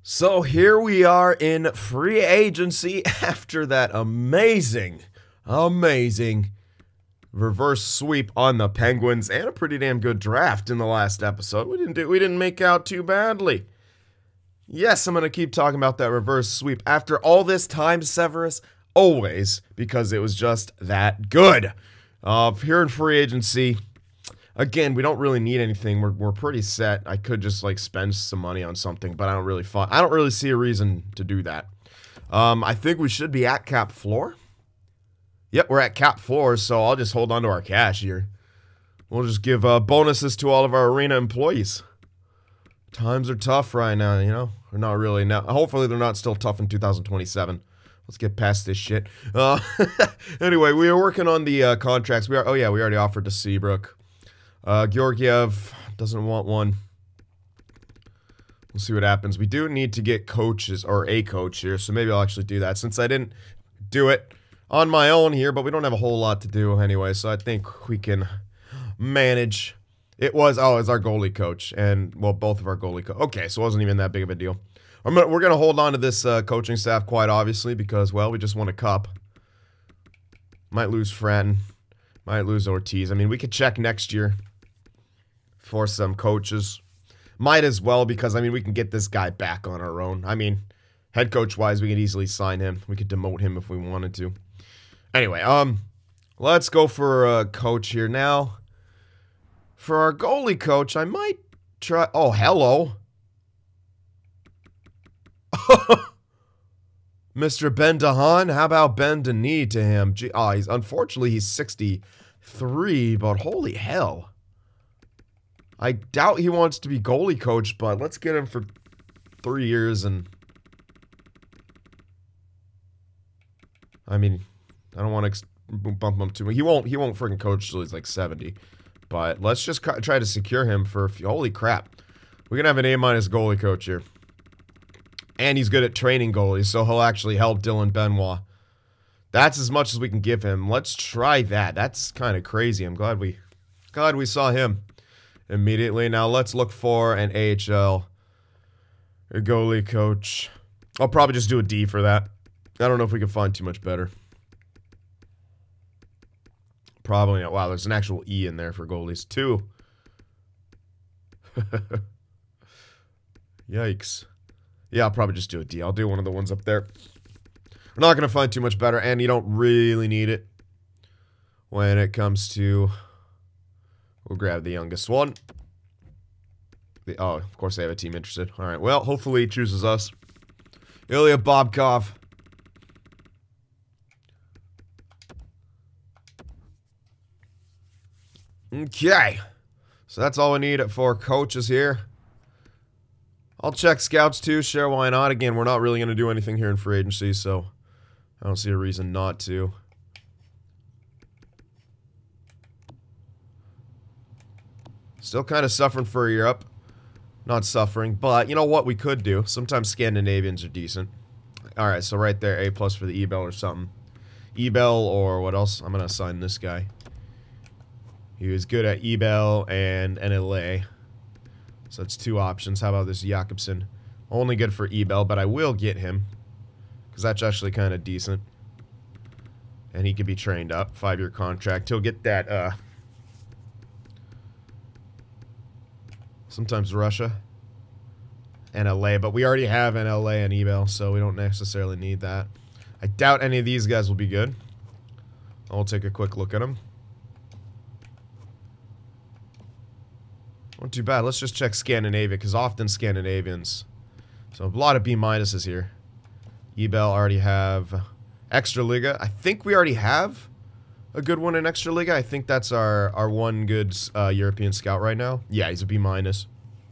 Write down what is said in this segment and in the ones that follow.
So here we are in free agency after that amazing reverse sweep on the Penguins and a pretty damn good draft in the last episode. We didn't make out too badly. Yes, I'm going to keep talking about that reverse sweep after all this time, Severus, always, because it was just that good. Here in free agency, again, we don't really need anything. We're pretty set. I could just like spend some money on something, but I don't really see a reason to do that. I think we should be at cap floor. Yep, we're at cap floor, so I'll just hold on to our cash here. We'll just give bonuses to all of our arena employees. Times are tough right now, you know? Or not really now. Hopefully they're not still tough in 2027. Let's get past this shit. Anyway, we are working on the contracts. We already offered to Seabrook. Georgiev doesn't want one. We'll see what happens. We do need to get coaches, or a coach here, so maybe I'll actually do that since I didn't do it on my own here, but we don't have a whole lot to do anyway, so I think we can manage. It's our goalie coach, and, well, both of our goalie coach. Okay, so it wasn't even that big of a deal. We're going to hold on to this coaching staff quite obviously because, well, we just won a cup. Might lose Fratton. Might lose Ortiz. I mean, we could check next year for some coaches. Might as well because, I mean, we can get this guy back on our own. I mean, head coach-wise, we could easily sign him. We could demote him if we wanted to. Anyway, let's go for a coach here now. For our goalie coach, I might try... Oh, hello. Mr. Ben DeHaan, how about Ben Denis to him? Gee, unfortunately, he's 63, but holy hell. I doubt he wants to be goalie coach, but let's get him for 3 years and... I mean, I don't want to bump him too much. He won't freaking coach till he's like 70. But let's just try to secure him for... Holy crap. We're going to have an A- goalie coach here. And he's good at training goalies, so he'll actually help Dylan Benoit. That's as much as we can give him. Let's try that. That's kind of crazy. I'm glad we saw him immediately. Now let's look for an AHL goalie coach. I'll probably just do a D for that. I don't know if we can find too much better. Probably not. Wow, there's an actual E in there for goalies too. Yikes. Yeah, I'll probably just do a D. I'll do one of the ones up there. We're not going to find too much better, and you don't really need it when it comes to... We'll grab the youngest one. Oh, of course they have a team interested. All right, well, hopefully he chooses us. Ilya Bobkov. Okay. So that's all we need for coaches here. I'll check scouts too, sure, why not? Again, we're not really going to do anything here in free agency, so I don't see a reason not to. Still kind of suffering for Europe. Not suffering, but you know what we could do? Sometimes Scandinavians are decent. Alright, so right there, A+ for the Ebel or something. Ebel or what else? I'm going to assign this guy. He was good at Ebel and NLA. So that's 2 options. How about this Jakobsen? Only good for Ebel, but I will get him. Because that's actually kind of decent. And he can be trained up. 5-year contract. He'll get that, sometimes Russia. NLA, but we already have NLA and Ebel, so we don't necessarily need that. I doubt any of these guys will be good. I'll take a quick look at them. Not too bad. Let's just check Scandinavia, because often Scandinavians. So a lot of B-minuses here. Ebel already have Extra Liga. I think we already have a good one in Extra Liga. I think that's our one good European scout right now. Yeah, he's a B-.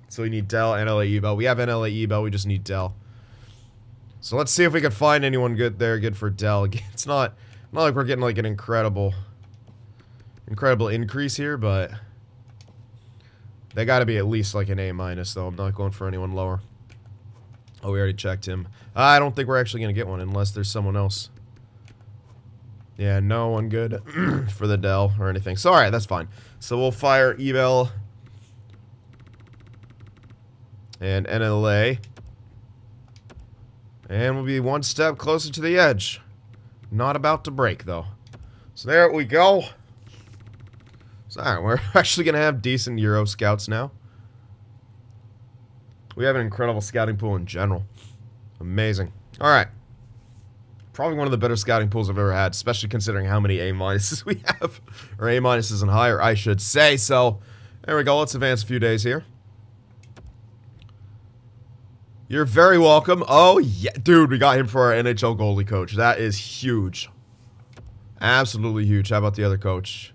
So we need Dell, NLA, Ebel. We have NLA, Ebel. We just need Dell. So let's see if we can find anyone good there, good for Dell. It's not like we're getting like an incredible increase here, but... They got to be at least like an A-, though. I'm not going for anyone lower. Oh, we already checked him. I don't think we're actually going to get one unless there's someone else. Yeah, no one good for the Dell or anything. So, alright, that's fine. So, we'll fire Ebel and NLA. And we'll be one step closer to the edge. Not about to break, though. So there we go. So, alright, we're actually going to have decent Euro scouts now. We have an incredible scouting pool in general. Amazing. Alright. Probably one of the better scouting pools I've ever had, especially considering how many A-minuses we have. Or A-minuses and higher, I should say. So, there we go. Let's advance a few days here. You're very welcome. Oh, yeah. Dude, we got him for our NHL goalie coach. That is huge. Absolutely huge. How about the other coach?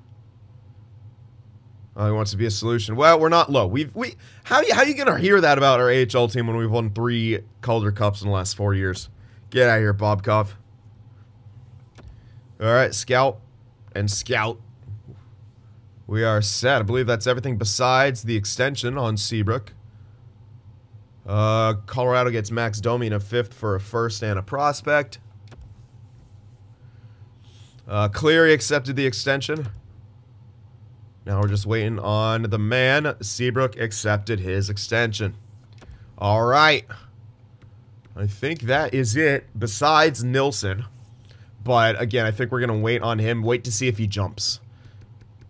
Oh, he wants to be a solution. Well, we're not low. How you going to hear that about our AHL team when we've won 3 Calder Cups in the last 4 years? Get out of here, Bobkov. All right, scout and scout. We are set. I believe that's everything besides the extension on Seabrook. Colorado gets Max Domi in a 5th for a 1st and a prospect. Cleary accepted the extension. Now we're just waiting on the man. Seabrook accepted his extension. All right. I think that is it, besides Nilsson. But, again, I think we're going to wait on him. Wait to see if he jumps.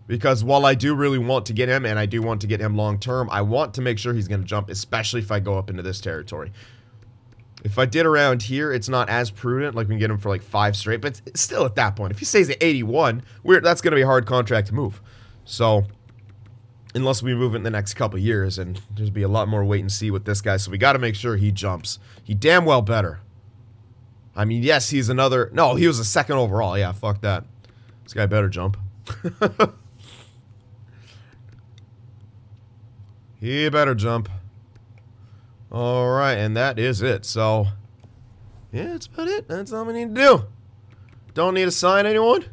Because while I do really want to get him, and I do want to get him long-term, I want to make sure he's going to jump, especially if I go up into this territory. If I did around here, it's not as prudent. Like, we can get him for, like, 5 straight. But still, at that point, if he stays at 81, that's going to be a hard contract to move. So, unless we move it in the next couple years, and there's be a lot more wait and see with this guy. So, we got to make sure he jumps. He damn well better. I mean, yes, he's another... No, he was a 2nd overall. Yeah, fuck that. This guy better jump. He better jump. Alright, and that is it. So, yeah, that's about it. That's all we need to do. Don't need to sign anyone.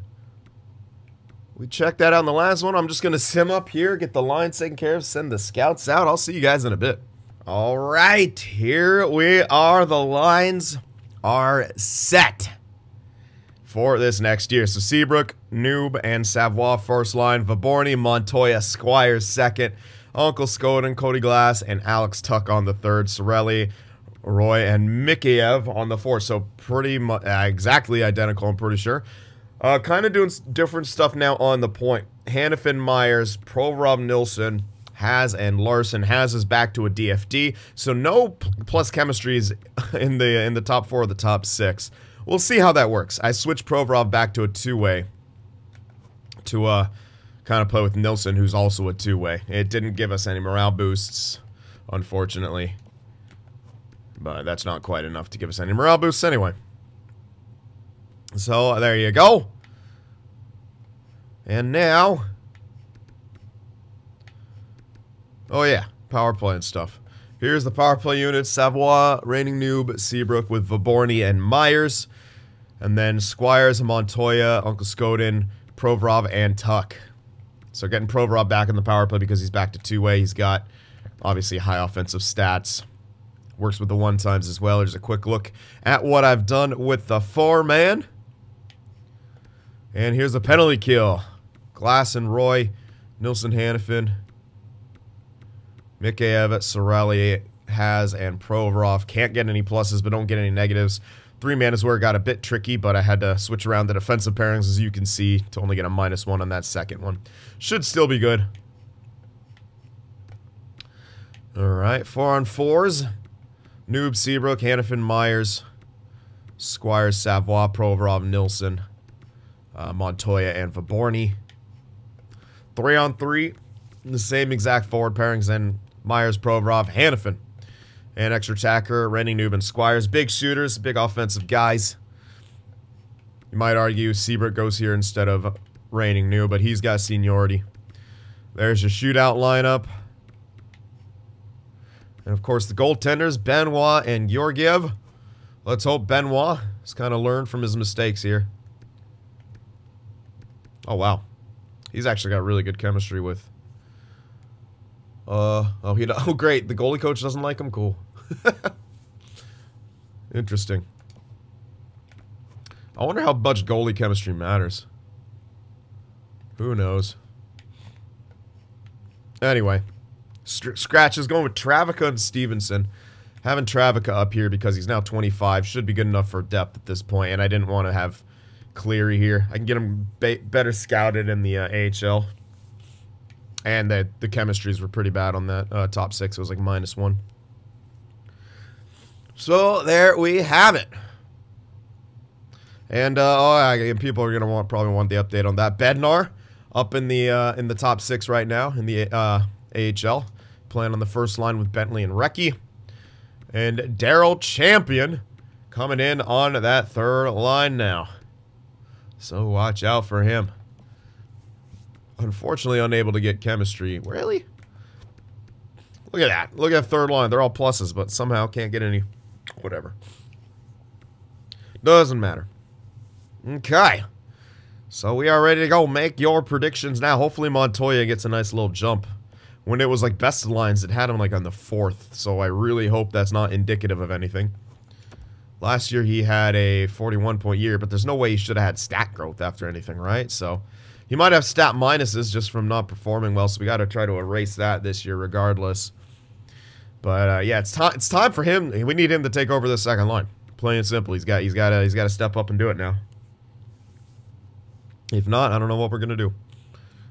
We checked that out in the last one. I'm just going to sim up here, get the lines taken care of, send the scouts out. I'll see you guys in a bit. Alright, here we are. The lines are set for this next year. So, Seabrook, Noob, and Savoie first line. Vaborny, Montoya, Squires second. Uncle Skoden, Cody Glass, and Alex Tuck on the 3rd. Sorelli, Roy, and Mikheyev on the 4th. So pretty much exactly identical, I'm pretty sure. Kind of doing different stuff now on the point. Hannafin, Myers, Provorov, Nilsson, Haz, and Larson. Haz is back to a DFD. So no plus chemistries in the top 4 of the top 6. We'll see how that works. I switched Provorov back to a 2-way to kind of play with Nilsson, who's also a 2-way. It didn't give us any morale boosts, unfortunately. But that's not quite enough to give us any morale boosts anyway. So, there you go. And now... Oh yeah, power play and stuff. Here's the power play units. Savoie, Reigning Noob, Seabrook with Vaborny and Myers. And then Squires, Montoya, Uncle Skoden, Provorov, and Tuck. So getting Provorov back in the power play because he's back to 2-way. He's got, obviously, high offensive stats. Works with the 1-times as well. There's a quick look at what I've done with the 4-man. And here's the penalty kill. Glass and Roy, Nilsson, Hannafin, Mikheyev, Sorelli, Haz, and Provorov. Can't get any pluses, but don't get any negatives. 3-man is where it got a bit tricky, but I had to switch around the defensive pairings, as you can see, to only get a -1 on that 2nd one. Should still be good. Alright, 4-on-4s. Noob, Seabrook, Hannafin, Myers, Squires, Savoie, Provorov, Nilsson, Montoya, and Vaborny. 3-on-3, the same exact forward pairings, and Myers, Provorov, Hannafin. And extra attacker, Reigning Noob, and Squires. Big shooters, big offensive guys. You might argue Seabrook goes here instead of Reigning Noob, but he's got seniority. There's your shootout lineup. And of course the goaltenders, Benoit and Georgiev. Let's hope Benoit has kind of learned from his mistakes here. Oh wow. He's actually got really good chemistry with... Oh great, the goalie coach doesn't like him? Cool. Interesting. I wonder how much goalie chemistry matters. Who knows? Anyway. Scratch is going with Travica and Stevenson. Having Travica up here because he's now 25 should be good enough for depth at this point, and I didn't want to have Cleary here. I can get him better scouted in the AHL. And the chemistries were pretty bad on that top 6. It was like -1. So there we have it. And people are gonna probably want the update on that. Bednar up in the top 6 right now in the AHL, playing on the first line with Bentley and Recchi. And Daryl Champion coming in on that third line now. So watch out for him. Unfortunately, unable to get chemistry. Really? Look at that. Look at third line. They're all pluses, but somehow can't get any. Whatever. Doesn't matter. Okay. So we are ready to go. Make your predictions now. Hopefully Montoya gets a nice little jump. When it was like best of lines, it had him like on the 4th. So I really hope that's not indicative of anything. Last year he had a 41-point year, but there's no way he should have had stat growth after anything, right? So he might have stat minuses just from not performing well, so we got to try to erase that this year regardless. But yeah, it's time for him. We need him to take over the second line. Plain and simple. He's got to step up and do it now. If not, I don't know what we're gonna do.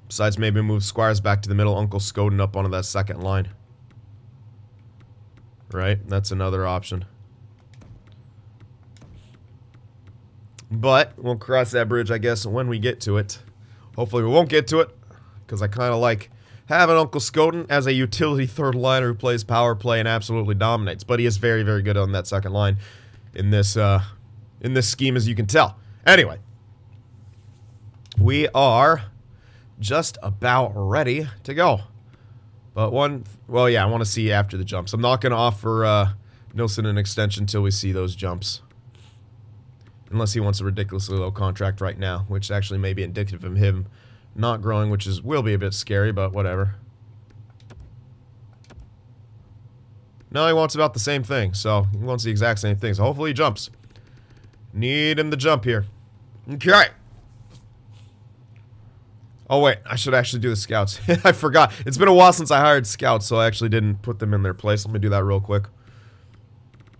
Besides maybe move Squires back to the middle, Uncle Scoden up onto that second line. Right? That's another option. But we'll cross that bridge, I guess, when we get to it. Hopefully we won't get to it, because I kind of like having Uncle Scoden as a utility third liner who plays power play and absolutely dominates. But he is very, very good on that second line in this scheme, as you can tell. Anyway, we are just about ready to go. But well, yeah, I want to see after the jumps. I'm not going to offer Nilsson an extension until we see those jumps. Unless he wants a ridiculously low contract right now, which actually may be indicative of him not growing, which will be a bit scary, but whatever. No, he wants about the same thing, so he wants the exact same thing, so hopefully he jumps. Need him to jump here. Okay. Oh wait, I should actually do the scouts. I forgot. It's been a while since I hired scouts, so I actually didn't put them in their place. Let me do that real quick.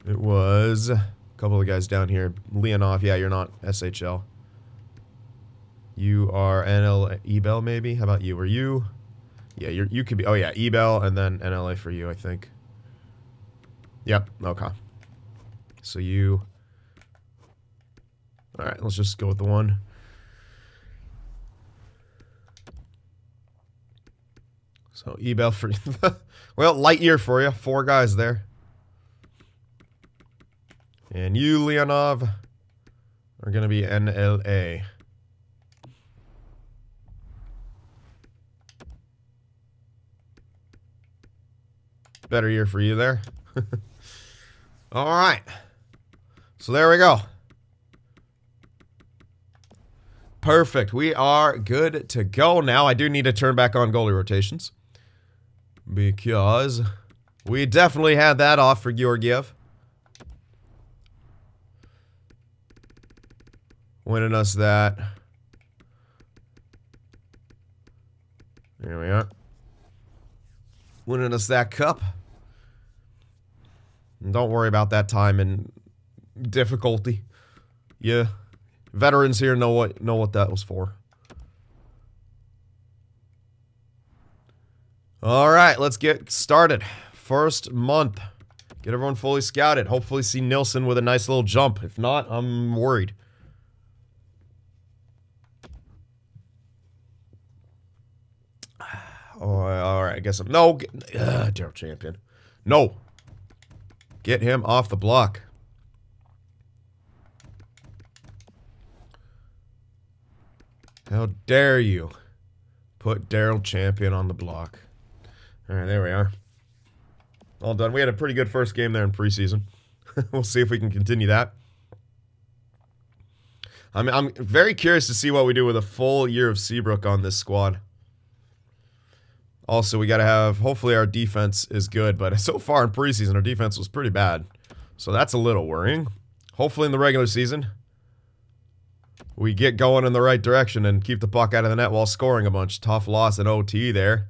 It was a couple of guys down here. Leonov, yeah, you're not SHL. You are NL Ebel, maybe? How about you? Are you? Yeah, you could be. Oh yeah, Ebel and then NLA for you, I think. Yep. Okay. So you. All right, let's just go with the one. So Ebel for well, light year for you. 4 guys there. And you, Leonov, are going to be NLA. Better year for you there. All right. So there we go. Perfect. We are good to go now. I do need to turn back on goalie rotations, because we definitely had that off for Georgiev. Winning us that. There we are. Winning us that cup. And don't worry about that time and difficulty. Yeah. Veterans here know what that was for. Alright, let's get started. First month. Get everyone fully scouted. Hopefully see Nilsson with a nice little jump. If not, I'm worried. Oh, alright, I guess I'm... No! Daryl Champion. No! Get him off the block. How dare you put Daryl Champion on the block. Alright, there we are. All done. We had a pretty good first game there in preseason. We'll see if we can continue that. I'm very curious to see what we do with a full year of Seabrook on this squad. Also, we got to have... Hopefully our defense is good, but so far in preseason, our defense was pretty bad. So that's a little worrying. Hopefully in the regular season, we get going in the right direction and keep the puck out of the net while scoring a bunch. Tough loss in OT there.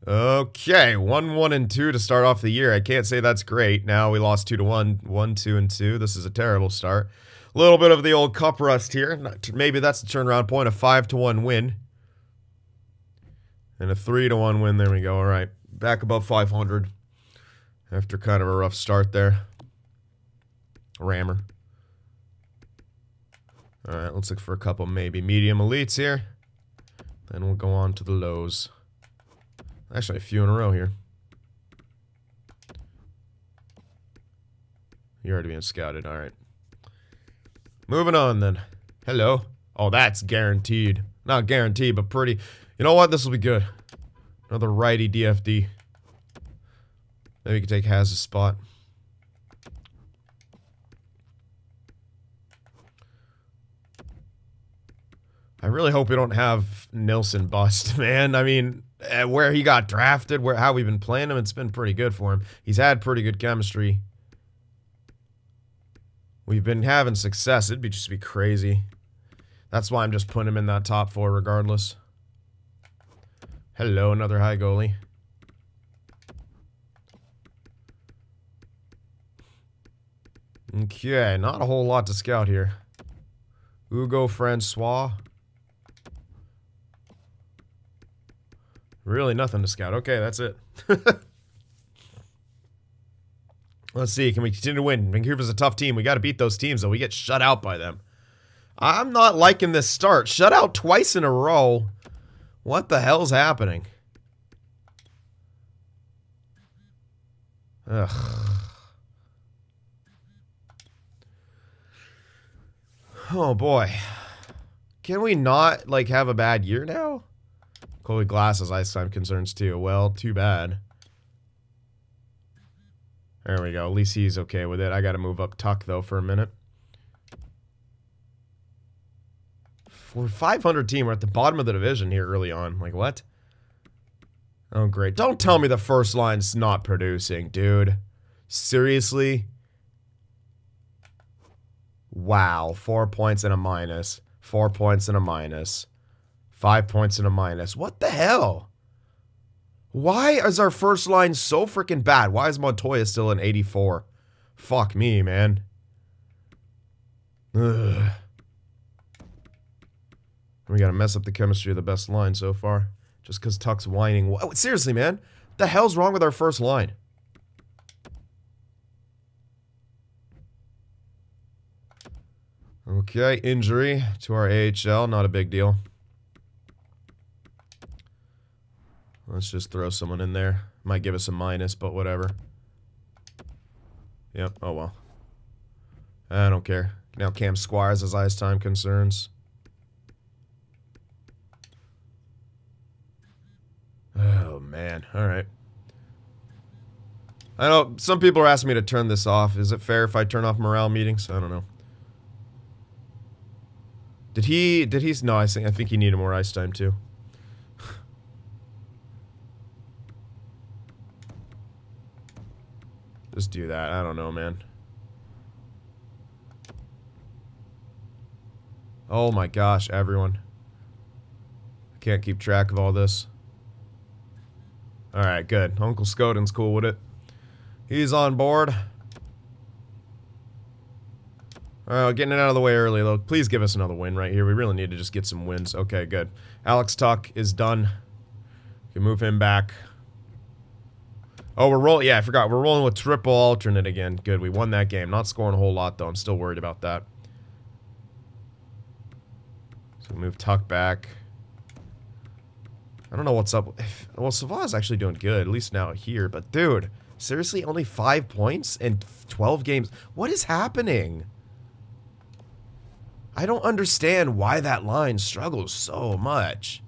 Okay, 1-1-2 to start off the year. I can't say that's great. Now we lost 2-1, 1-2-2. This is a terrible start. A little bit of the old cup rust here. Maybe that's the turnaround point. A 5-1 win. And a 3-1 win. There we go. All right. Back above 500. After kind of a rough start there. Rammer. All right. Let's look for a couple maybe medium elites here. Then we'll go on to the lows. Actually, a few in a row here. You're already being scouted. All right. Moving on, then. Hello. Oh, that's guaranteed. Not guaranteed, but pretty. You know what? This will be good. Another righty DFD. Maybe we can take Haz's spot. I really hope we don't have Nilsson bust, man. I mean, where he got drafted, how we've been playing him, it's been pretty good for him. He's had pretty good chemistry. We've been having success. It'd just be crazy. That's why I'm just putting him in that top 4 regardless. Hello, another high goalie. Okay, not a whole lot to scout here. Hugo Francois. Really nothing to scout. Okay, that's it. Let's see. Can we continue to win? Vancouver's a tough team. We got to beat those teams, though. We get shut out by them. I'm not liking this start. Shut out twice in a row. What the hell's happening? Ugh. Oh, boy. Can we not, like, have a bad year now? Chloe Glass has ice time concerns, too. Well, too bad. There we go. At least he's okay with it. I gotta move up Tuck, though, for a minute. For 500 team, we're at the bottom of the division here early on. Like, what? Oh, great. Don't tell me the first line's not producing, dude. Seriously? Wow. 4 points and a minus. 4 points and a minus. 5 points and a minus. What the hell? Why is our first line so freaking bad? Why is Montoya still an 84? Fuck me, man. Ugh. We gotta mess up the chemistry of the best line so far. Just because Tuck's whining. What? Seriously, man? What the hell's wrong with our first line? Okay, injury to our AHL. Not a big deal. Let's just throw someone in there. Might give us a minus, but whatever. Yep, oh well. I don't care. Now Cam Squires has ice time concerns. Oh, man. Alright. I know, some people are asking me to turn this off. Is it fair if I turn off morale meetings? I don't know. Did he... No, I think he needed more ice time, too. Just do that. I don't know, man. Oh my gosh, everyone. I can't keep track of all this. Alright, good. Uncle Scoden's cool with it. He's on board. Alright, getting it out of the way early, though. Please give us another win right here. We really need to just get some wins. Okay, good. Alex Tuck is done. You can move him back. Oh, we're rolling. Yeah, I forgot. We're rolling with triple alternate again. Good. We won that game. Not scoring a whole lot, though. I'm still worried about that. So move Tuck back. I don't know what's up. Well, Savard's actually doing good, at least now here. But, dude, seriously? Only 5 points in 12 games? What is happening? I don't understand why that line struggles so much.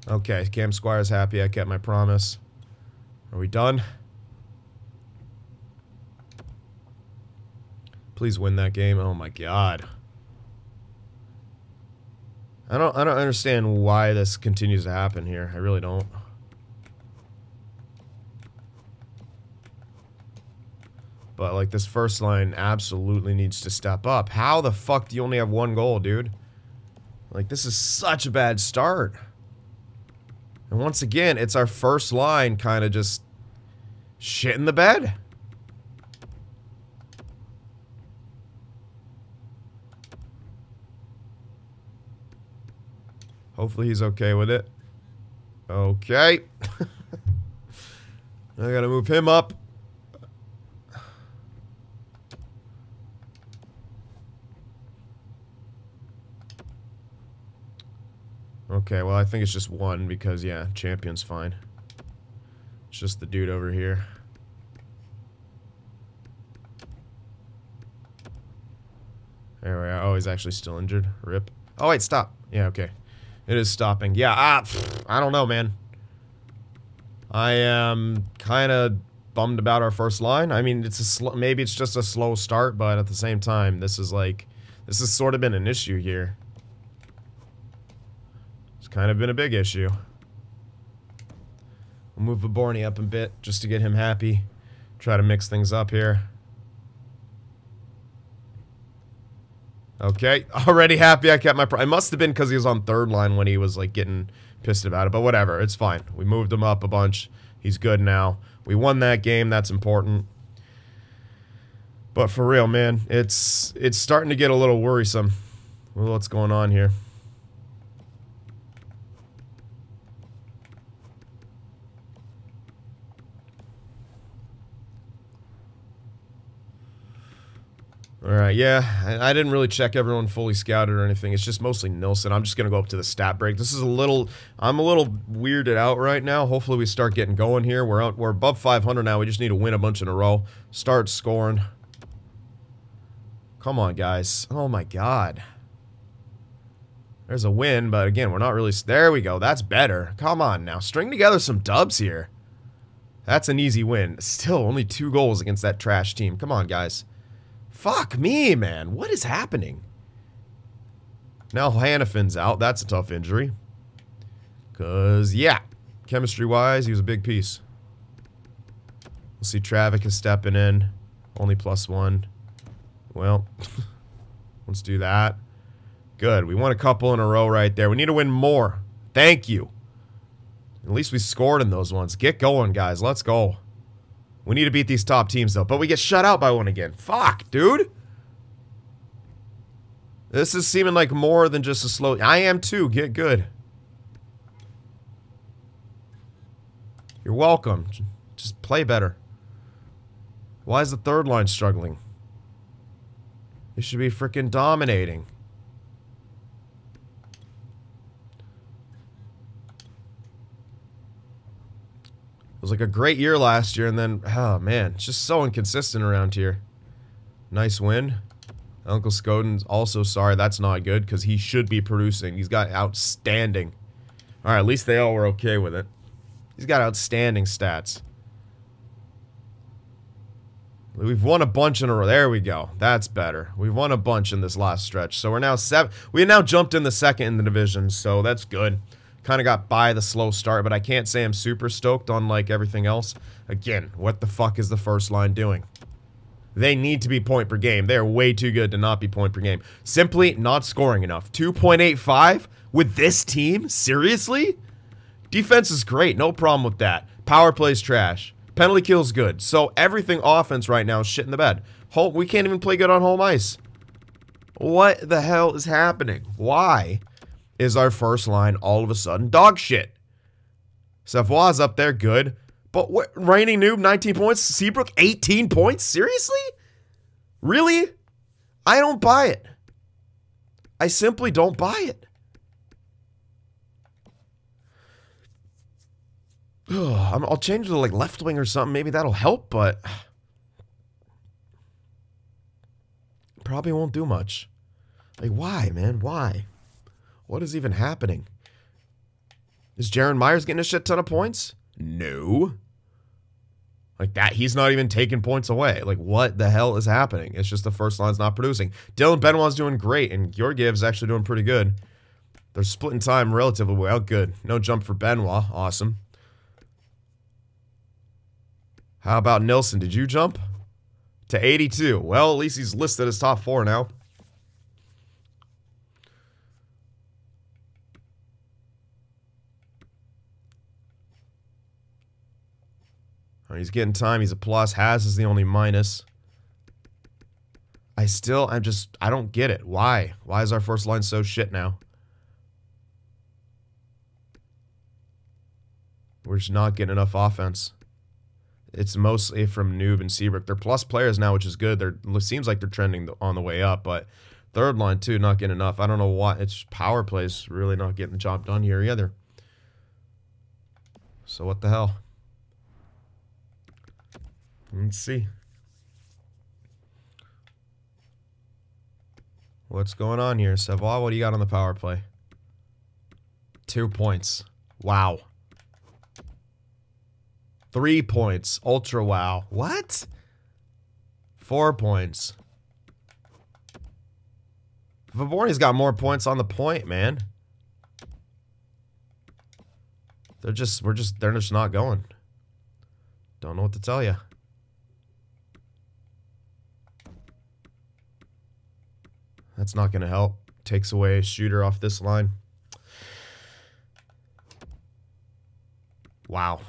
Okay, Cam Squire's happy. I kept my promise. Are we done? Please win that game. Oh my god. I don't understand why this continues to happen here. I really don't. But like this first line absolutely needs to step up. How the fuck do you only have 1 goal, dude? Like, this is such a bad start. And once again, it's our first line kind of just shit in the bed. Hopefully he's okay with it. Okay. I gotta move him up. Okay, well, I think it's just one because, yeah, champion's fine. It's just the dude over here. There we are. Oh, he's actually still injured. Rip. Oh, wait, stop. Yeah, okay. It is stopping. Yeah, I don't know, man. I am kind of bummed about our first line. I mean, it's a maybe it's just a slow start, but at the same time, this has sort of been an issue here. It's kind of been a big issue. We'll move Vaborny up a bit just to get him happy. Try to mix things up here. Okay, already happy I kept my... It must have been because he was on third line when he was, like, getting pissed about it. But whatever, it's fine. We moved him up a bunch. He's good now. We won that game. That's important. But for real, man, it's starting to get a little worrisome. Well, what's going on here? Alright, yeah, I didn't really check everyone fully scouted or anything. It's just mostly Nilsson. I'm just going to go up to the stat break. This is I'm a little weirded out right now. Hopefully we start getting going here. We're above 500 now. We just need to win a bunch in a row. Start scoring. Come on, guys. Oh my god. There's a win, but again, we're not really... There we go. That's better. Come on now. String together some dubs here. That's an easy win. Still, only 2 goals against that trash team. Come on, guys. Fuck me, man. What is happening? Now Hannafin's out. That's a tough injury. Because, yeah, chemistry-wise, he was a big piece. We'll see Travick is stepping in. Only +1. Well, let's do that. Good. We won a couple in a row right there. We need to win more. Thank you. At least we scored in those ones. Get going, guys. Let's go. We need to beat these top teams, though. But we get shut out by one again. Fuck, dude. This is seeming like more than just a slow... I am, too. Get good. You're welcome. Just play better. Why is the third line struggling? They should be freaking dominating. It was like a great year last year, and then, oh man, it's just so inconsistent around here. Nice win. Uncle Scoden's also sorry, that's not good, because he should be producing. He's got outstanding. Alright, at least they all were okay with it. He's got outstanding stats. We've won a bunch in a row. There we go. That's better. We've won a bunch in this last stretch. So we're now we now jumped in the second in the division, so that's good. Kind of got by the slow start, but I can't say I'm super stoked on, like, everything else. Again, what the fuck is the first line doing? They need to be point per game. They're way too good to not be point per game. Simply not scoring enough. 2.85 with this team? Seriously? Defense is great. No problem with that. Power play's trash. Penalty kill's good. So everything offense right now is shit in the bed. We can't even play good on home ice. What the hell is happening? Why is our first line all of a sudden dog shit? Savoie's up there, good. But what, reigning noob, 19 points. Seabrook, 18 points? Seriously? Really? I don't buy it. I simply don't buy it. I'll change it to, like, left wing or something. Maybe that'll help, but probably won't do much. Like, why, man? Why? What is even happening? Is Jaron Myers getting a shit ton of points? No. Like that, he's not even taking points away. Like, what the hell is happening? It's just the first line's not producing. Dylan Benoit's doing great, and Georgiev's actually doing pretty good. They're splitting time relatively well. Good. No jump for Benoit. Awesome. How about Nilsson? Did you jump? To 82. Well, at least he's listed as top 4 now. Oh, he's getting time. He's a plus. Has is the only minus. I don't get it. Why? Why is our first line so shit now? We're just not getting enough offense. It's mostly from Noob and Seabrook. They're plus players now, which is good. It seems like they're trending on the way up, but third line, too, not getting enough. I don't know why. It's power plays really not getting the job done here either. So what the hell? Let's see. What's going on here? Savoie, what do you got on the power play? 2 points. Wow. 3 points. Ultra wow. What? 4 points. Vaborny's got more points on the point, man. They're just not going. Don't know what to tell you. That's not going to help. Takes away a shooter off this line. Wow.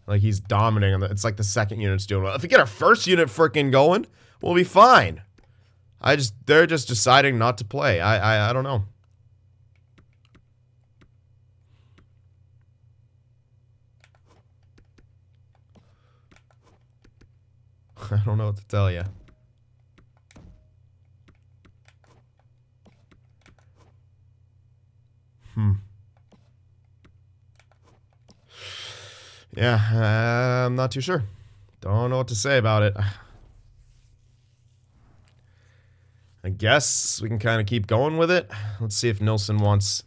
Like he's dominating. It's like the second unit's doing well. If we get our first unit freaking going, we'll be fine. They're just deciding not to play. I don't know. I don't know what to tell you. Yeah, I'm not too sure. Don't know what to say about it. I guess we can kind of keep going with it. Let's see if Nilsson wants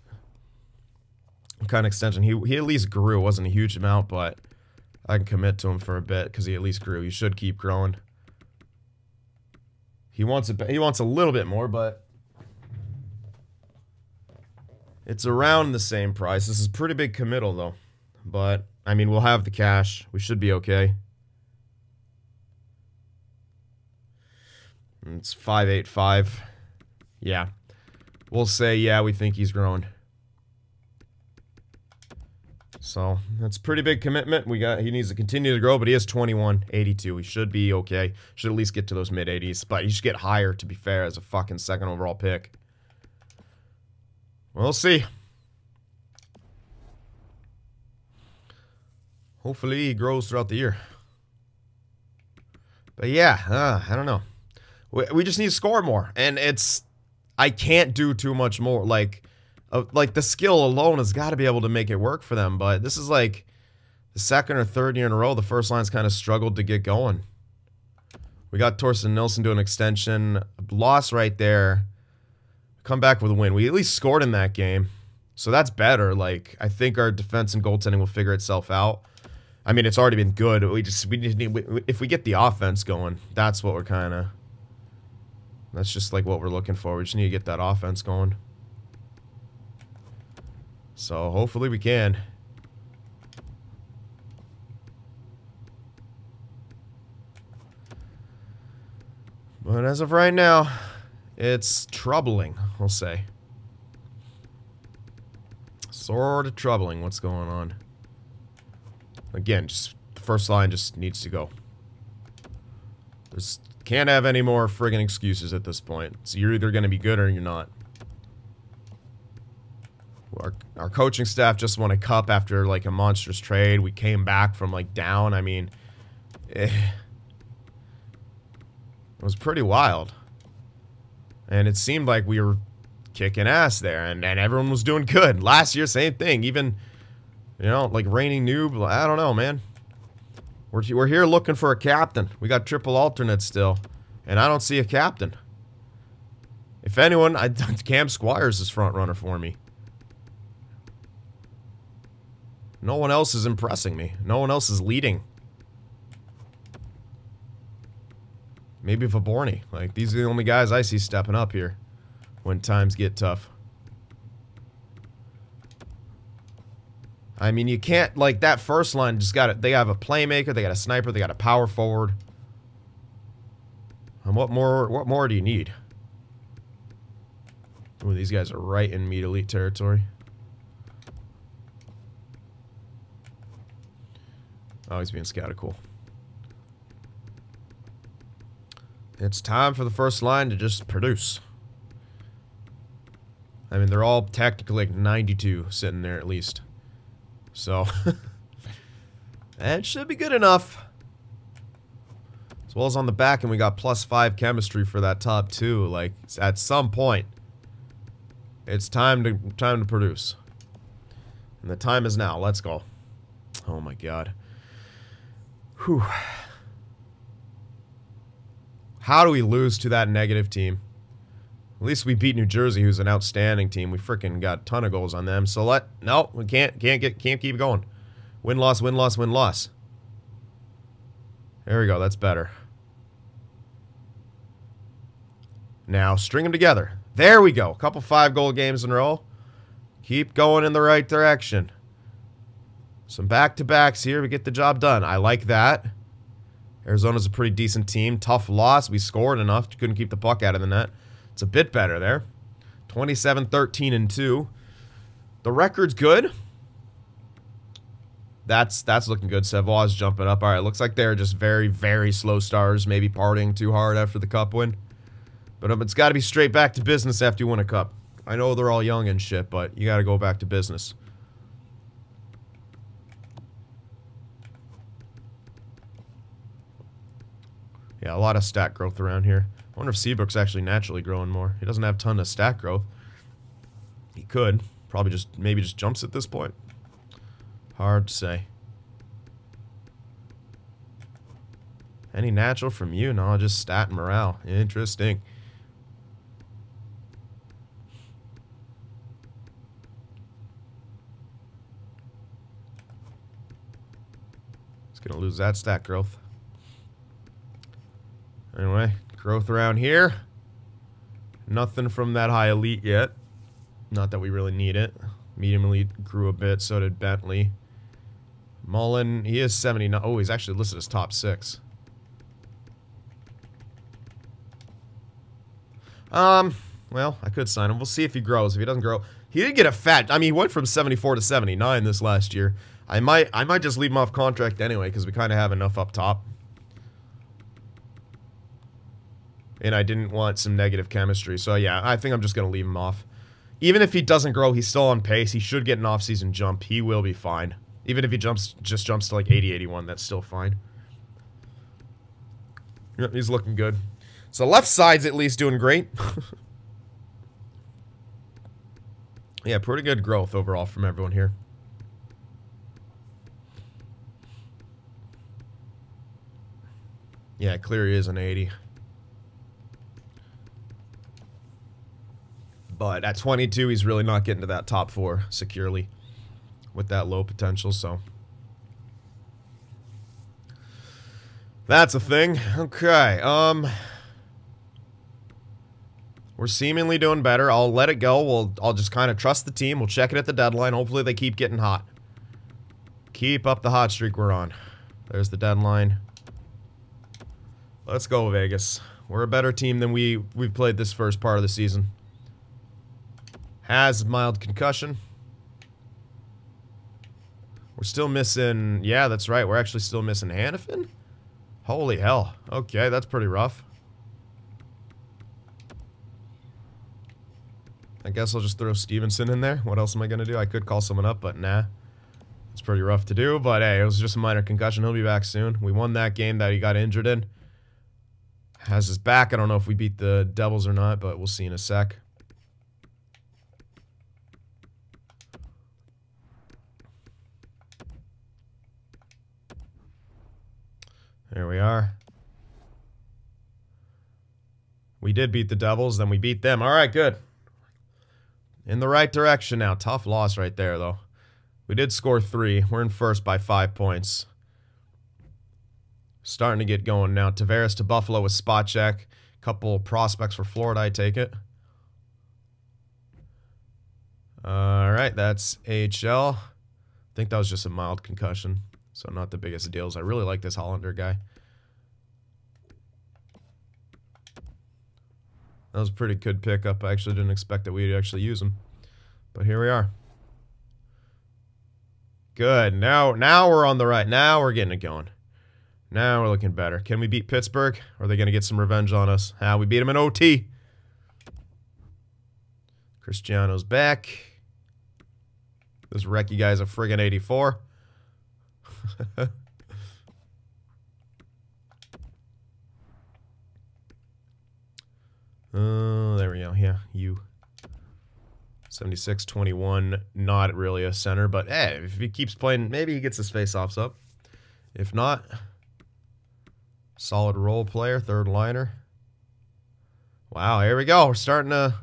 some kind of extension. He at least grew. It wasn't a huge amount, but I can commit to him for a bit because he at least grew. He should keep growing. He wants a little bit more, but it's around the same price. This is pretty big committal, though. But, I mean, we'll have the cash. We should be okay. It's 585. Yeah. We'll say, yeah, we think he's grown. So, that's a pretty big commitment. He needs to continue to grow, but he is 21.82. He should be okay. Should at least get to those mid-80s. But he should get higher, to be fair, as a fucking second overall pick. We'll see. Hopefully he grows throughout the year. But yeah, I don't know. We just need to score more. And I can't do too much more. Like the skill alone has got to be able to make it work for them. But this is like the second or third year in a row the first line's kind of struggled to get going. We got Torsten Nilsson doing an extension. Loss right there. Come back with a win. We at least scored in that game. So that's better. Like, I think our defense and goaltending will figure itself out. I mean, it's already been good. We just need, if we get the offense going, that's what we're kind of, that's just like what we're looking for. We just need to get that offense going. So hopefully we can. But as of right now, it's troubling, we'll say. Sort of troubling what's going on. Again, just the first line just needs to go. Just can't have any more friggin' excuses at this point. So you're either going to be good or you're not. Our coaching staff just won a cup after like a monstrous trade. We came back from like down. I mean, it was pretty wild. And it seemed like we were kicking ass there, and everyone was doing good. Last year, same thing. Even, you know, like reigning noob. I don't know, man. We're here looking for a captain. We got triple alternates still, and I don't see a captain. If anyone, Cam Squires is front runner for me. No one else is impressing me. No one else is leading. Maybe Vaborny. Like, these are the only guys I see stepping up here when times get tough. I mean, you can't, like, that first line just got it. They have a playmaker, they got a sniper, they got a power forward. And what more do you need? Ooh, these guys are right in meat elite territory. Oh, he's being scouted. Cool. It's time for the first line to just produce. I mean, they're all technically like 92 sitting there at least. So, that should be good enough. As well as on the back, and we got +5 chemistry for that top 2. Like, at some point, it's time to produce. And the time is now. Let's go. Oh my god. Whew. How do we lose to that negative team? At least we beat New Jersey, who's an outstanding team. We freaking got a ton of goals on them. So no, we can't keep going. Win loss, win loss, win loss. There we go. That's better. Now string them together. There we go. A couple 5-goal games in a row. Keep going in the right direction. Some back-to-backs here. We get the job done. I like that. Arizona's a pretty decent team. Tough loss. We scored enough. Couldn't keep the puck out of the net. It's a bit better there. 27-13-2. The record's good. That's looking good. Savoie's jumping up. All right, looks like they're just very, very slow stars. Maybe partying too hard after the cup win. But it's got to be straight back to business after you win a cup. I know they're all young and shit, but you got to go back to business. Yeah, a lot of stat growth around here. I wonder if Seabrook's actually naturally growing more. He doesn't have a ton of stat growth. He could. Probably maybe just jumps at this point. Hard to say. Any natural from you? No, just stat and morale. Interesting. He's gonna lose that stat growth. Anyway, growth around here. Nothing from that high elite yet. Not that we really need it. Medium elite grew a bit, so did Bentley. Mullen, he is 79. Oh, he's actually listed as top 6. Well, I could sign him. We'll see if he grows. If he doesn't grow, he did get a fat. I mean, he went from 74 to 79 this last year. I might just leave him off contract anyway because we kind of have enough up top. And I didn't want some negative chemistry. So, yeah, I think I'm just going to leave him off. Even if he doesn't grow, he's still on pace. He should get an off-season jump. He will be fine. Even if he just jumps to like 80, 81, that's still fine. Yep, he's looking good. So left side's at least doing great. Yeah, pretty good growth overall from everyone here. Yeah, Cleary is an 80. But at 22, he's really not getting to that top 4 securely with that low potential, so. That's a thing. Okay, we're seemingly doing better. I'll let it go. I'll just kind of trust the team. We'll check it at the deadline. Hopefully they keep getting hot. Keep up the hot streak we're on. There's the deadline. Let's go, Vegas. We're a better team than we've played this first part of the season. Has mild concussion. We're still missing... Yeah, that's right. We're actually still missing Hannafin? Holy hell. Okay, that's pretty rough. I guess I'll just throw Stevenson in there. What else am I going to do? I could call someone up, but nah. It's pretty rough to do, but hey, it was just a minor concussion. He'll be back soon. We won that game that he got injured in. Has his back. I don't know if we beat the Devils or not, but we'll see in a sec. There we are. We did beat the Devils, then we beat them. All right, good. In the right direction now. Tough loss right there, though. We did score 3. We're in first by 5 points. Starting to get going now. Tavares to Buffalo with spot check. Couple prospects for Florida, I take it. All right, that's AHL. I think that was just a mild concussion, so not the biggest of deals. I really like this Hollander guy. That was a pretty good pickup. I actually didn't expect that we'd actually use him. But here we are. Good. Now we're on the right. Now we're getting it going. Now we're looking better. Can we beat Pittsburgh? Or are they going to get some revenge on us? We beat them in OT. Cristiano's back. This Recchi guy's a friggin' 84. There we go. Yeah, you. 76-21, not really a center, but hey, if he keeps playing, maybe he gets his face-offs up. If not, solid role player, third liner. Wow, here we go. We're starting to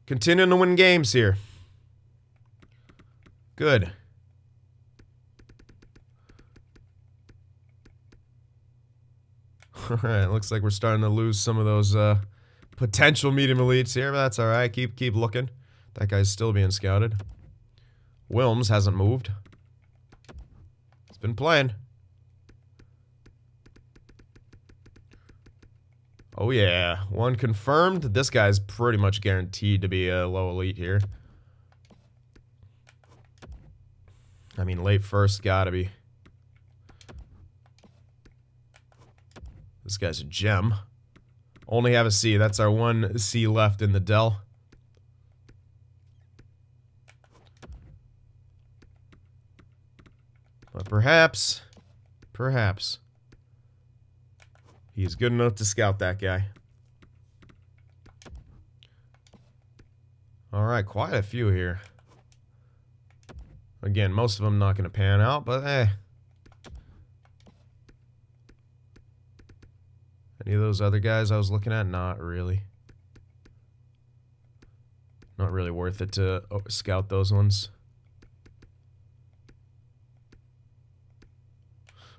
continuing to win games here. Good. All right, looks like we're starting to lose some of those potential medium elites here, but that's all right. Keep looking. That guy's still being scouted. Wilms hasn't moved. He's been playing. Oh yeah, one confirmed. This guy's pretty much guaranteed to be a low elite here. I mean, late first gotta be. This guy's a gem. Only have a C. That's our one C left in the Dell. But perhaps, he's good enough to scout that guy. Alright, quite a few here. Again, most of them not going to pan out, but eh. Any of those other guys I was looking at? Not really. Not really worth it to scout those ones.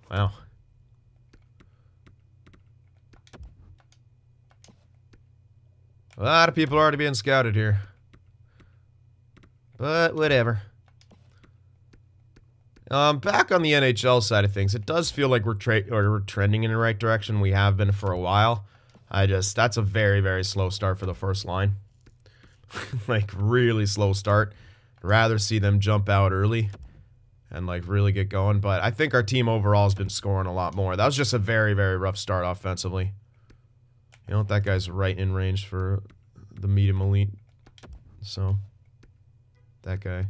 Wow. A lot of people are already being scouted here. But whatever. Back on the NHL side of things, it does feel like we're trending in the right direction. We have been for a while. That's a very, very slow start for the first line. Like, really slow start. I'd rather see them jump out early and, like, really get going. But I think our team overall has been scoring a lot more. That was just a very, very rough start offensively. You know what? That guy's right in range for the medium elite. So, that guy.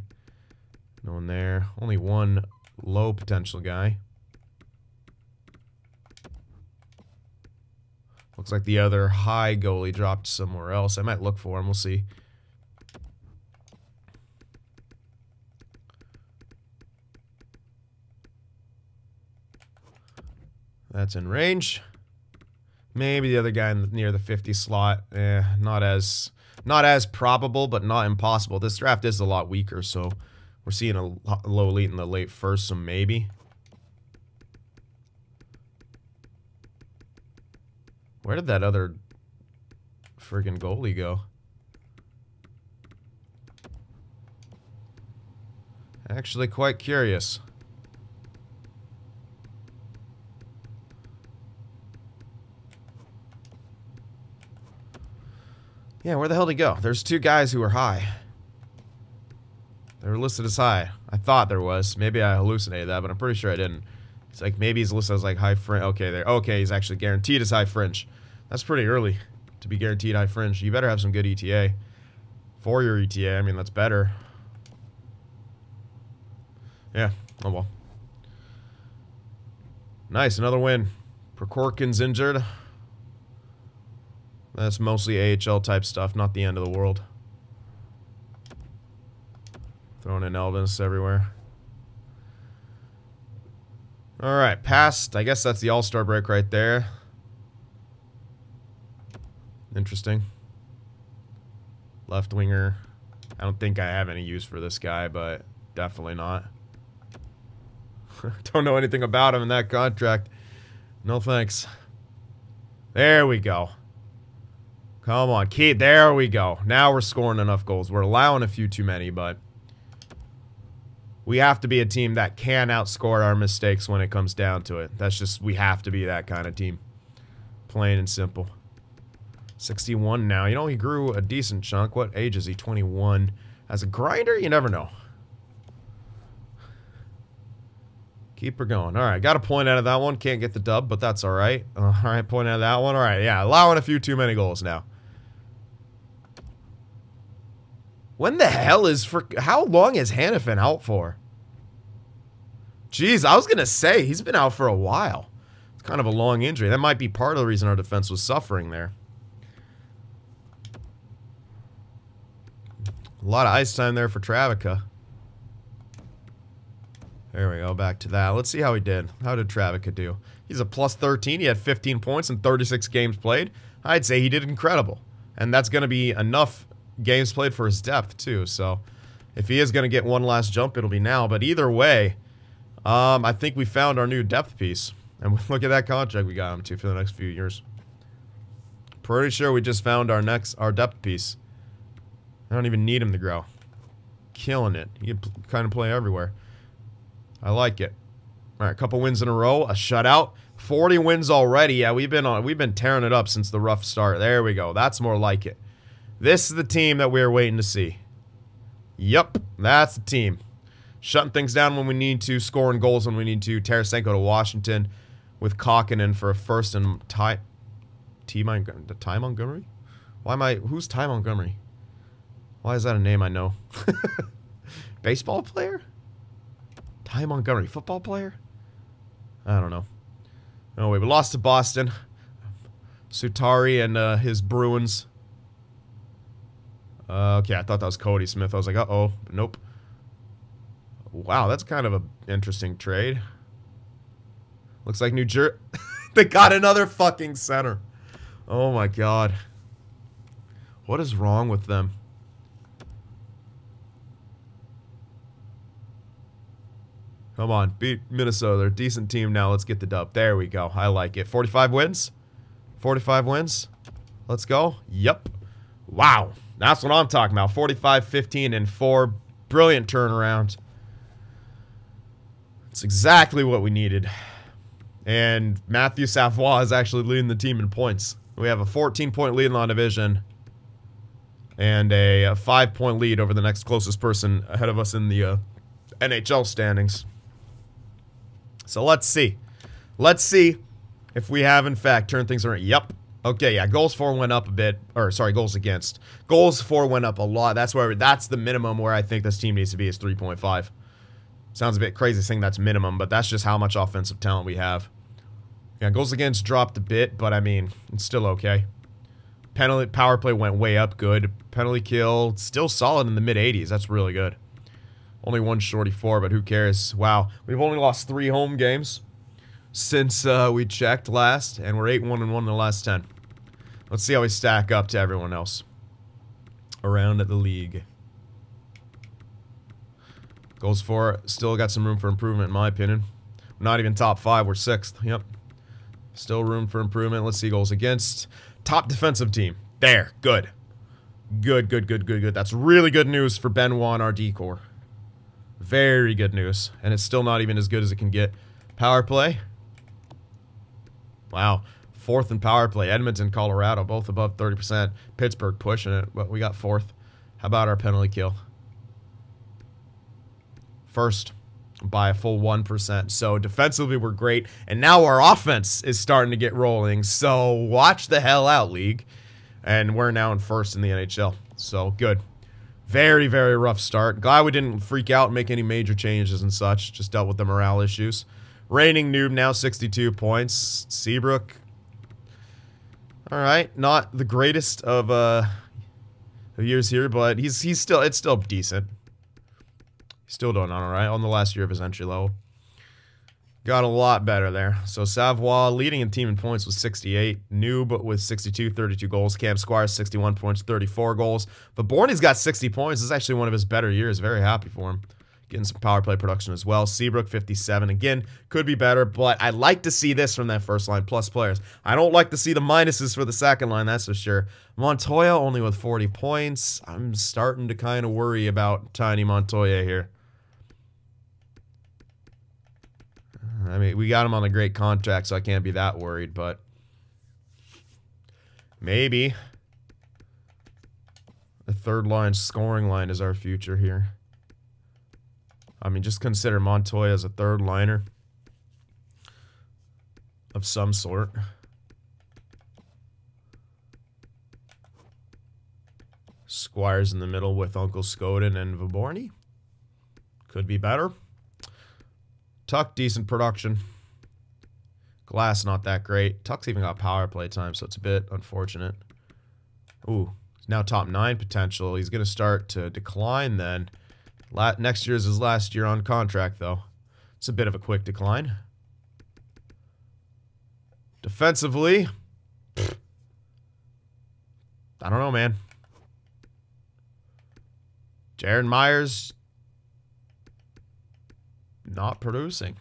No one there. Only one low potential guy. Looks like the other high goalie dropped somewhere else. I might look for him. We'll see. That's in range. Maybe the other guy near the 50 slot. Not as probable, but not impossible. This draft is a lot weaker, so we're seeing a low elite in the late first, so maybe. Where did that other friggin' goalie go? Actually quite curious. Yeah, where the hell did he go? There's two guys who were high. They were listed as high. I thought there was. Maybe I hallucinated that, but I'm pretty sure I didn't. It's like maybe he's listed as like high fringe. Okay, there. Okay, he's actually guaranteed as high fringe. That's pretty early to be guaranteed high fringe. You better have some good ETA. For your ETA, I mean, that's better. Yeah, oh well. Nice, another win. Prokhorkin's injured. That's mostly AHL type stuff, not the end of the world. Throwing in Elvis everywhere. Alright, past. I guess that's the All-Star break right there. Interesting. Left winger. I don't think I have any use for this guy, but definitely not. Don't know anything about him in that contract. No thanks. There we go. Come on, kid. There we go. Now we're scoring enough goals. We're allowing a few too many, but we have to be a team that can outscore our mistakes when it comes down to it. That's just, we have to be that kind of team. Plain and simple. 61 now. You know, he grew a decent chunk. What age is he? 21. As a grinder, you never know. Keep her going. All right, got a point out of that one. Can't get the dub, but that's all right. All right, point out of that one. All right, yeah, allowing a few too many goals now. When the hell is how long is Hannafin out for? Jeez, I was going to say, he's been out for a while. It's kind of a long injury. That might be part of the reason our defense was suffering there. A lot of ice time there for Travica. There we go, back to that. Let's see how he did. How did Travica do? He's a plus 13. He had 15 points in 36 games played. I'd say he did incredible. And that's going to be enough games played for his depth, too. So, if he is going to get one last jump, it'll be now. But either way, I think we found our new depth piece. And look at that contract we got him to for the next few years. Pretty sure we just found our depth piece. I don't even need him to grow. Killing it. He can kind of play everywhere. I like it. All right, a couple wins in a row, a shutout, 40 wins already. Yeah, we've been tearing it up since the rough start. There we go. That's more like it. This is the team that we're waiting to see. Yep, that's the team. Shutting things down when we need to, scoring goals when we need to. Tarasenko to Washington with Kokkonen for a first and Ty Montgomery? Who's Ty Montgomery? Why is that a name I know? Baseball player? Ty Montgomery, football player? I don't know. Oh, wait, we lost to Boston. Sutari and his Bruins. Okay, I thought that was Cody Smith. I was like, uh-oh. Nope. Wow, that's kind of an interesting trade. Looks like New Jersey. They got another fucking center. Oh, my God. What is wrong with them? Come on, beat Minnesota. They're a decent team now. Let's get the dub. There we go. I like it. 45 wins? 45 wins? Let's go. Yep. Wow. That's what I'm talking about. 45, 15, and 4. Brilliant turnaround. It's exactly what we needed. And Matthew Savoie is actually leading the team in points. We have a 14-point lead in the division. And a 5-point lead over the next closest person ahead of us in the NHL standings. So let's see. Let's see if we have, in fact, turned things around. Yep. Okay, yeah, goals for went up a bit. Or, sorry, goals against. Goals for went up a lot. That's the minimum where I think this team needs to be is 3.5. Sounds a bit crazy saying that's minimum, but that's just how much offensive talent we have. Yeah, goals against dropped a bit, but, I mean, it's still okay. Penalty, power play went way up, good. Penalty kill, still solid in the mid-80s. That's really good. Only one shorty 4, but who cares? Wow, we've only lost 3 home games since we checked last, and we're 8-1-1 in the last 10. Let's see how we stack up to everyone else around the league. Goals for, still got some room for improvement in my opinion. We're not even top 5, we're 6th. Yep. Still room for improvement. Let's see goals against. Top defensive team. There, good. Good. That's really good news for Benoit and our D-core. Very good news. And it's still not even as good as it can get. Power play. Wow. 4th in power play. Edmonton, Colorado, both above 30%. Pittsburgh pushing it, but we got 4th. How about our penalty kill? 1st by a full 1%. So defensively we're great. And now our offense is starting to get rolling. So watch the hell out, league. And we're now in 1st in the NHL. So good. Very, very rough start. Glad we didn't freak out and make any major changes and such. Just dealt with the morale issues. Reigning noob now 62 points. Seabrook. Alright. Not the greatest of years here, but it's still decent. He's still doing alright on the last year of his entry level. Got a lot better there. So Savoie leading in team in points with 68. Noob with 62, 32 goals. Cam Squires 61 points, 34 goals. But Borny's got 60 points. This is actually one of his better years. Very happy for him. Getting some power play production as well. Seabrook 57. Again, could be better, but I'd like to see this from that first line plus players. I don't like to see the minuses for the second line, that's for sure. Montoya only with 40 points. I'm starting to kind of worry about Tiny Montoya here. I mean, we got him on a great contract, so I can't be that worried, but maybe the third line scoring line is our future here. I mean, just consider Montoya as a third liner. of some sort. Squires in the middle with Uncle Skoden and Viborny. Could be better. Tuck, decent production. Glass, not that great. Tuck's even got power play time, so it's a bit unfortunate. Ooh, he's now top 9 potential. He's going to start to decline then. Next year is his last year on contract, though. It's a bit of a quick decline. Defensively, I don't know, man. Jaron Myers, not producing.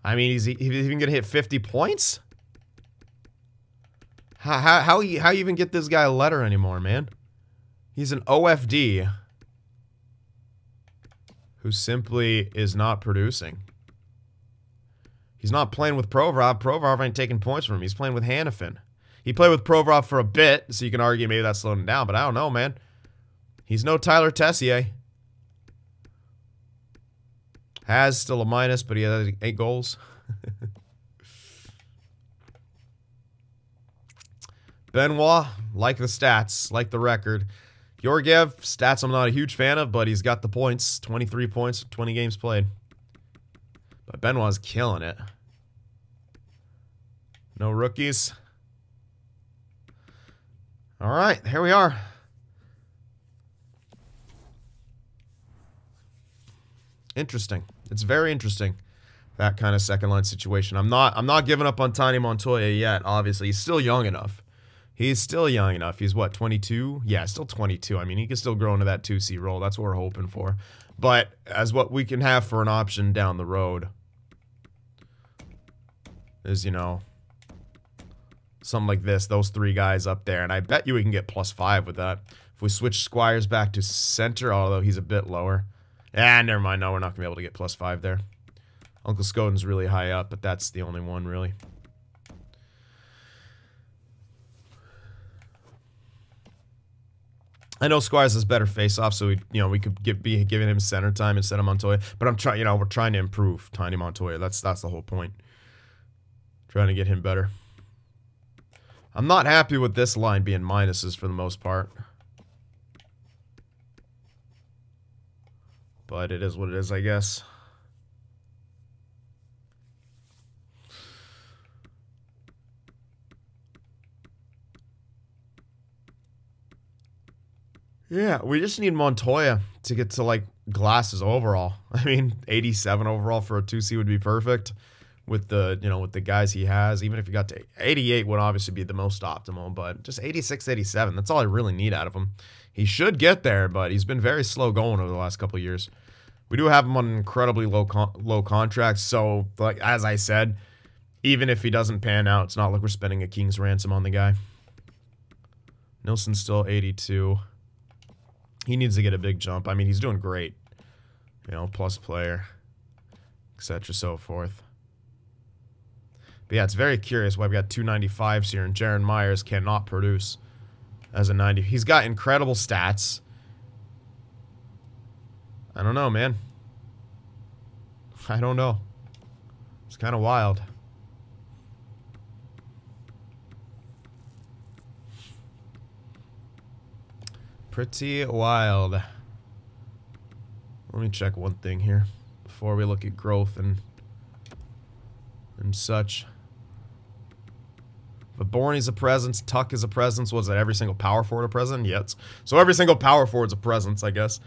I mean, he's even gonna hit 50 points? How you even get this guy a letter anymore, man? He's an OFD who simply is not producing. He's not playing with Provorov. Provorov ain't taking points from him. He's playing with Hanifin. He played with Provorov for a bit, so you can argue maybe that's slowing him down, but I don't know, man. He's no Tyler Tessier. Has still a minus, but he has 8 goals. Benoit, like the stats, like the record. Georgiev, stats I'm not a huge fan of, but he's got the points. 23 points, 20 games played. But Benoit's killing it. No rookies. All right, here we are. Interesting. It's very interesting, that kind of second line situation. I'm not giving up on Tiny Montoya yet. Obviously, he's still young enough. He's still young enough. He's what, 22? Yeah, still 22. I mean, he can still grow into that 2C role. That's what we're hoping for. But as what we can have for an option down the road is, you know, something like this. Those 3 guys up there, and I bet you we can get +5 with that. If we switch Squires back to center, although he's a bit lower. Ah, never mind. No, we're not going to be able to get +5 there. Uncle Skoden's really high up, but that's the only one, really. I know Squires has better face-off, so we could be giving him center time instead of Montoya. But I'm trying, we're trying to improve Tiny Montoya. That's the whole point. Trying to get him better. I'm not happy with this line being minuses for the most part. But it is what it is, I guess. Yeah, we just need Montoya to get to, like, glasses overall. I mean, 87 overall for a 2C would be perfect with the, with the guys he has. Even if he got to 88 would obviously be the most optimal, but just 86, 87, that's all I really need out of him. He should get there, but he's been very slow going over the last couple of years. We do have him on an incredibly low contract, so, like, as I said, even if he doesn't pan out, it's not like we're spending a king's ransom on the guy. Nilsson's still 82. He needs to get a big jump. I mean, he's doing great. Plus player, etc. so forth. But yeah, it's very curious why we got 295s here, and Jaron Myers cannot produce as a 90. He's got incredible stats. I don't know, man. I don't know. It's kind of wild. Pretty wild. Let me check one thing here before we look at growth and such. Viborny's a presence. Tuck is a presence. Was it every single power forward a presence? Yes. So every single power forward's a presence, I guess.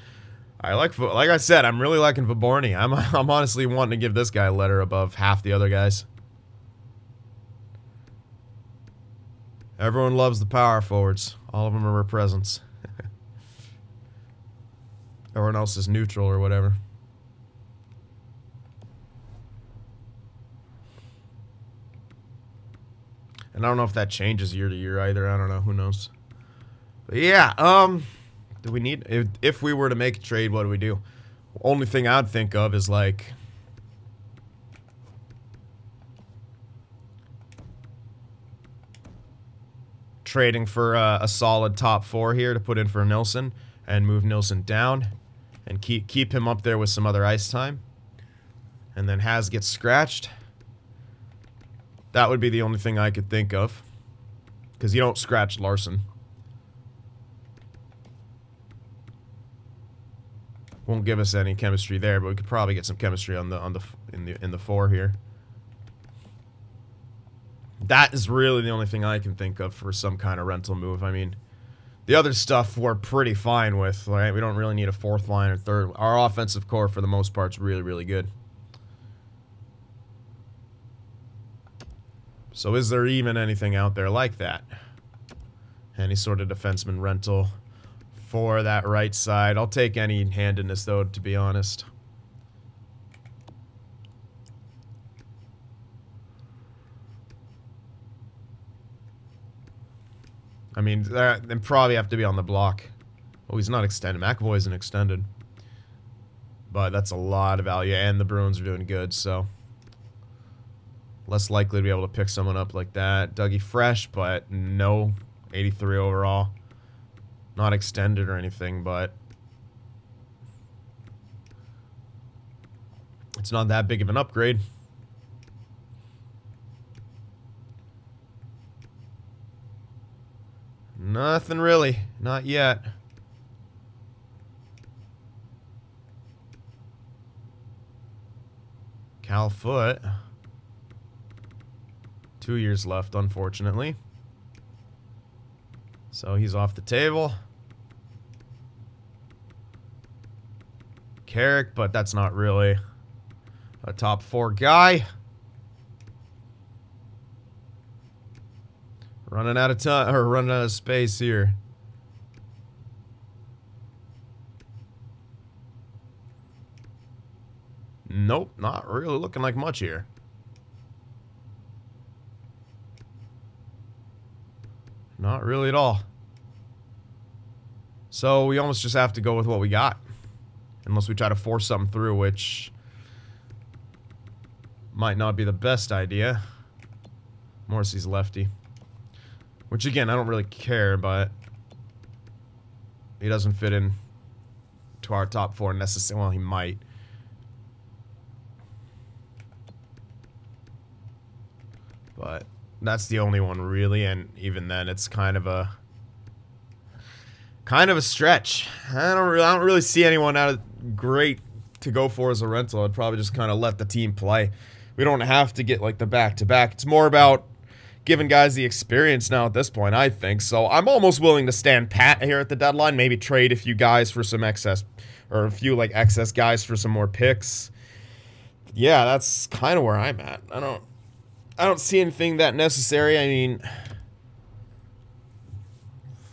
I like I said, I'm really liking Viborny. I'm honestly wanting to give this guy a letter above half the other guys. Everyone loves the power forwards. All of them are a presence. Everyone else is neutral or whatever. And I don't know if that changes year to year either. I don't know. Who knows? But yeah, do we need... If we were to make a trade, what do we do? Only thing I'd think of is, like... trading for a solid top 4 here to put in for Nilsson. And move Nilsson down. And keep him up there with some other ice time. And then Has gets scratched. That would be the only thing I could think of. Because you don't scratch Larson. Won't give us any chemistry there, but we could probably get some chemistry in the 4 here. That is really the only thing I can think of for some kind of rental move. I mean, the other stuff we're pretty fine with, right? We don't really need a 4th line or 3rd. Our offensive core, for the most part, is really, really good. So is there even anything out there like that? Any sort of defenseman rental for that right side? I'll take any handedness, though, to be honest. I mean, they probably have to be on the block. Oh, he's not extended. McAvoy isn't extended. But that's a lot of value, and the Bruins are doing good, so... less likely to be able to pick someone up like that. Dougie Fresh, but no. 83 overall. Not extended or anything, but... it's not that big of an upgrade. Nothing really. Not yet. Cal Foote. 2 years left, unfortunately. So he's off the table. Carrick, but that's not really a top 4 guy. Running out of time, or running out of space here. Nope, not really looking like much here. Not really at all. So we almost just have to go with what we got. Unless we try to force something through, which might not be the best idea. Morrissey's lefty. Which, again, I don't really care, but he doesn't fit in to our top 4 necessarily. Well, he might. But that's the only one, really, and even then, it's kind of a stretch. I don't really see anyone out of great to go for as a rental. I'd probably just kind of let the team play. We don't have to get like the back-to-back. It's more about giving guys the experience now at this point, I think. So I'm almost willing to stand pat here at the deadline. Maybe trade a few guys for some excess, or a few like excess guys for some more picks. Yeah, that's kind of where I'm at. I don't see anything that necessary. I mean,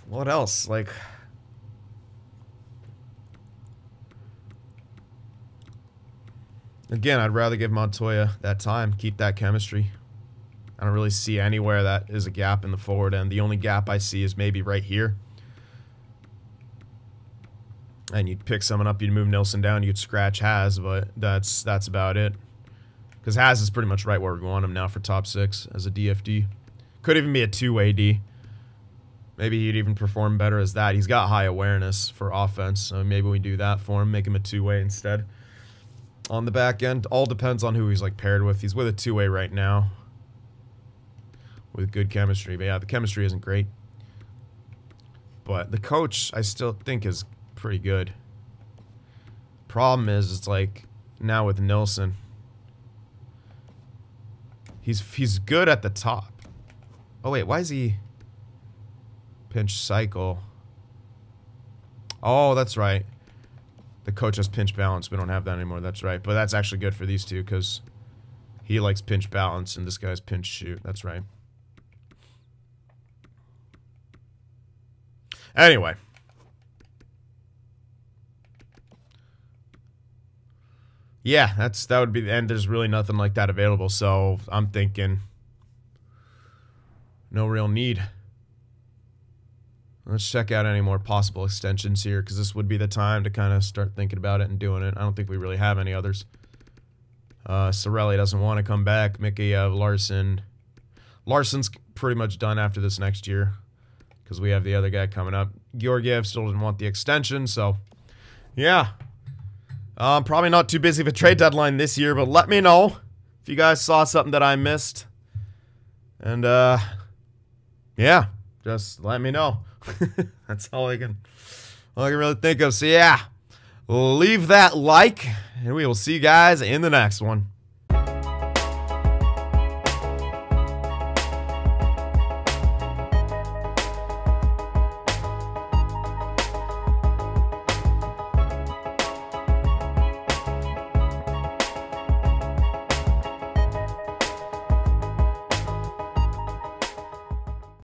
what else? Like, again, I'd rather give Montoya that time, keep that chemistry. I don't really see anywhere that is a gap in the forward end. The only gap I see is maybe right here. And you'd pick someone up, you'd move Nilsson down, you'd scratch Haz, but that's about it. Because Haz is pretty much right where we want him now for top 6 as a DFD. Could even be a 2-way D. Maybe he'd even perform better as that. He's got high awareness for offense, so maybe we do that for him, make him a 2-way instead. On the back end, all depends on who he's like paired with. He's with a 2-way right now. With good chemistry. But yeah, the chemistry isn't great. But the coach, I still think, is pretty good. Problem is, it's like, now with Nilsson, he's good at the top. Oh wait, why is he pinch cycle? Oh, that's right. The coach has pinch balance. We don't have that anymore. That's right. But that's actually good for these two because he likes pinch balance and this guy's pinch shoot. That's right. Anyway. Yeah, that would be the end. There's really nothing like that available, so I'm thinking no real need. Let's check out any more possible extensions here, because this would be the time to kind of start thinking about it and doing it. I don't think we really have any others. Sorelli doesn't want to come back. Mickey, Larson. Larson's pretty much done after this next year, because we have the other guy coming up. Georgiev still didn't want the extension, so yeah. Probably not too busy with trade deadline this year, but let me know if you guys saw something that I missed. And, yeah, just let me know. That's all I can really think of. So, yeah, leave that like, and we will see you guys in the next one.